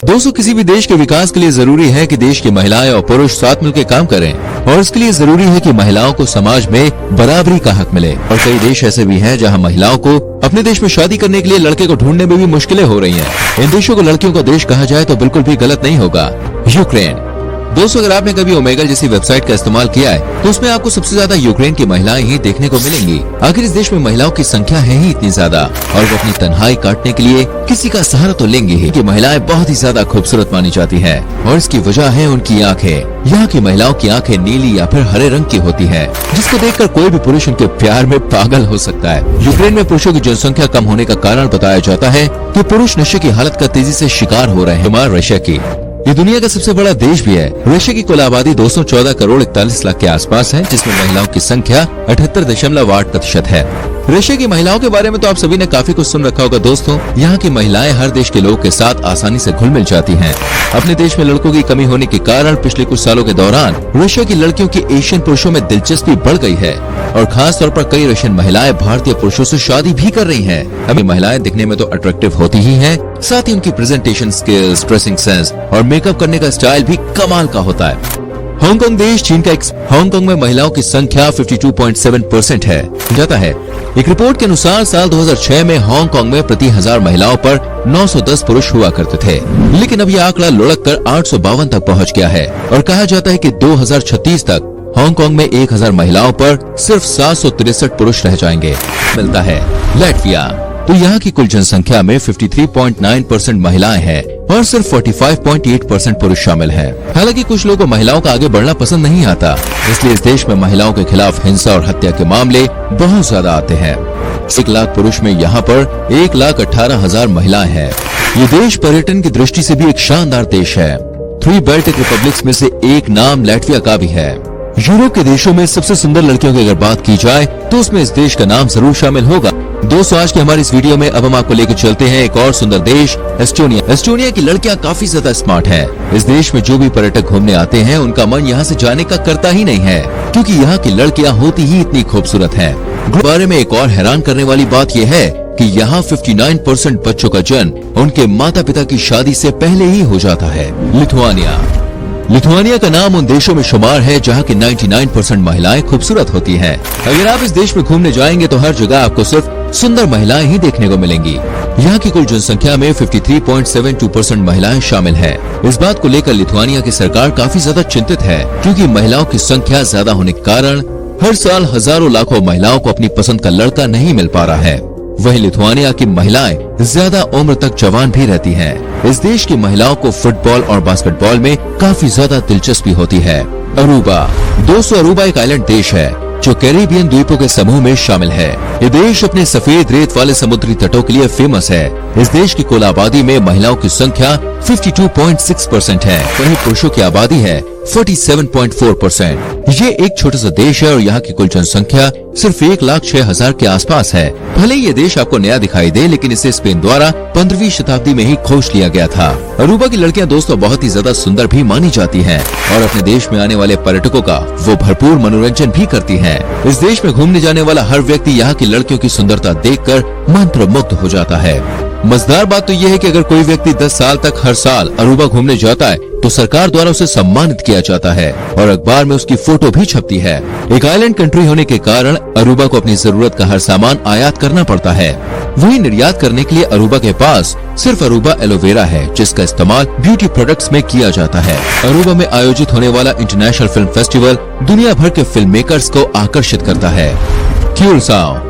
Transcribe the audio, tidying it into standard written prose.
दोस्तों, किसी भी देश के विकास के लिए जरूरी है कि देश की महिलाएं और पुरुष साथ मिलकर काम करें, और इसके लिए जरूरी है कि महिलाओं को समाज में बराबरी का हक मिले। और कई देश ऐसे भी हैं जहां महिलाओं को अपने देश में शादी करने के लिए लड़के को ढूंढने में भी मुश्किलें हो रही हैं। इन देशों को लड़कियों का देश कहा जाए तो बिल्कुल भी गलत नहीं होगा। यूक्रेन। दोस्तों, अगर आपने कभी ओमेगल जैसी वेबसाइट का इस्तेमाल किया है तो उसमें आपको सबसे ज्यादा यूक्रेन की महिलाएं ही देखने को मिलेंगी। आखिर इस देश में महिलाओं की संख्या है ही इतनी ज्यादा, और वो अपनी तन्हाई काटने के लिए किसी का सहारा तो लेंगे ही। कि महिलाएं बहुत ही ज्यादा खूबसूरत मानी जाती हैं, और इसकी वजह है उनकी आंखें। यहाँ की महिलाओं की आंखें नीली या फिर हरे रंग की होती है, जिसको देखकर कोई भी पुरुष उनके प्यार में पागल हो सकता है। यूक्रेन में पुरुषों की जनसंख्या कम होने का कारण बताया जाता है कि पुरुष नशे की हालत का तेजी से शिकार हो रहे हैं। रशिया की ये दुनिया का सबसे बड़ा देश भी है। रशिया की कुल आबादी 214 करोड़ 41 लाख के आसपास है, जिसमें महिलाओं की संख्या 78.8% है। रशिया की महिलाओं के बारे में तो आप सभी ने काफी कुछ सुन रखा होगा। दोस्तों, यहाँ की महिलाएं हर देश के लोगों के साथ आसानी से घुल मिल जाती हैं। अपने देश में लड़कों की कमी होने के कारण पिछले कुछ सालों के दौरान रशिया की लड़कियों की एशियन पुरुषों में दिलचस्पी बढ़ गई है, और खास तौर पर कई रशियन महिलाएं भारतीय पुरुषों से शादी भी कर रही हैं। अभी महिलाएं दिखने में तो अट्रैक्टिव होती ही हैं, साथ ही उनकी प्रेजेंटेशन स्किल्स, ड्रेसिंग सेंस और मेकअप करने का स्टाइल भी कमाल का होता है। हांगकांग देश चीन का हांगकांग में महिलाओं की संख्या 52.7% है जाता है। एक रिपोर्ट के अनुसार साल 2006 में हांगकांग में प्रति 1000 महिलाओं पर 910 पुरुष हुआ करते थे, लेकिन अब यह आंकड़ा लुढ़क कर 852 तक पहुंच गया है, और कहा जाता है कि 2036 तक हांगकांग में 1000 महिलाओं पर सिर्फ 763 पुरुष रह जाएंगे। मिलता है लाटविया। तो यहाँ की कुल जनसंख्या में 53.9% महिलाएं हैं और सिर्फ 45.8% पुरुष शामिल हैं। हालांकि कुछ लोगों को महिलाओं का आगे बढ़ना पसंद नहीं आता, इसलिए इस देश में महिलाओं के खिलाफ हिंसा और हत्या के मामले बहुत ज्यादा आते हैं। 1 लाख पुरुष में यहाँ पर 1,18,000 महिलाएं हैं। ये देश पर्यटन की दृष्टि से भी एक शानदार देश है। 3 बाल्टिक रिपब्लिक्स में से एक नाम लाटविया का भी है। यूरोप के देशों में सबसे सुंदर लड़कियों की अगर बात की जाए तो उसमें इस देश का नाम जरूर शामिल होगा। दोस्तों, आज की हमारी इस वीडियो में अब हम आपको लेकर चलते हैं एक और सुंदर देश एस्टोनिया। एस्टोनिया की लड़कियां काफी ज्यादा स्मार्ट हैं। इस देश में जो भी पर्यटक घूमने आते हैं उनका मन यहाँ से जाने का करता ही नहीं है, क्योंकि यहाँ की लड़कियां होती ही इतनी खूबसूरत हैं। बारे में एक और हैरान करने वाली बात यह है कि यहाँ 59% बच्चों का जन्म उनके माता पिता की शादी से पहले ही हो जाता है। लिथुआनिया का नाम उन देशों में शुमार है जहाँ की 99% महिलाएं खूबसूरत होती हैं। अगर आप इस देश में घूमने जाएंगे तो हर जगह आपको सिर्फ सुंदर महिलाएं ही देखने को मिलेंगी। यहाँ की कुल जनसंख्या में 53.72% महिलाएं शामिल हैं। इस बात को लेकर लिथुआनिया की सरकार काफी ज्यादा चिंतित है, क्योंकि महिलाओं की संख्या ज्यादा होने के कारण हर साल हजारों लाखों महिलाओं को अपनी पसंद का लड़का नहीं मिल पा रहा है। वहीं लिथुआनिया की महिलाएं ज्यादा उम्र तक जवान भी रहती हैं। इस देश की महिलाओं को फुटबॉल और बास्केटबॉल में काफी ज्यादा दिलचस्पी होती है। अरूबा। दोस्तों, अरूबा एक आइलैंड देश है जो कैरिबियन द्वीपों के समूह में शामिल है। ये देश अपने सफेद रेत वाले समुद्री तटों के लिए फेमस है। इस देश की कुल आबादी में महिलाओं की संख्या 52.6% है, वहीं पुरुषों की आबादी है 47.4%। ये एक छोटा सा देश है और यहाँ की कुल जनसंख्या सिर्फ 1,06,000 के आसपास है। भले ये देश आपको नया दिखाई दे, लेकिन इसे स्पेन द्वारा 15वीं शताब्दी में ही खोज लिया गया था। अरूबा की लड़कियां दोस्तों बहुत ही ज्यादा सुंदर भी मानी जाती हैं, और अपने देश में आने वाले पर्यटकों का वो भरपूर मनोरंजन भी करती हैं। इस देश में घूमने जाने वाला हर व्यक्ति यहाँ की लड़कियों की सुंदरता देखकर मंत्रमुग्ध हो जाता है। मजेदार बात तो यह है कि अगर कोई व्यक्ति 10 साल तक हर साल अरूबा घूमने जाता है तो सरकार द्वारा उसे सम्मानित किया जाता है, और अखबार में उसकी फोटो भी छपती है। एक आइलैंड कंट्री होने के कारण अरूबा को अपनी जरूरत का हर सामान आयात करना पड़ता है। वहीं निर्यात करने के लिए अरूबा के पास सिर्फ अरूबा एलोवेरा है, जिसका इस्तेमाल ब्यूटी प्रोडक्ट्स में किया जाता है। अरूबा में आयोजित होने वाला इंटरनेशनल फिल्म फेस्टिवल दुनिया भर के फिल्म मेकर्स को आकर्षित करता है। क्यूरसाओ।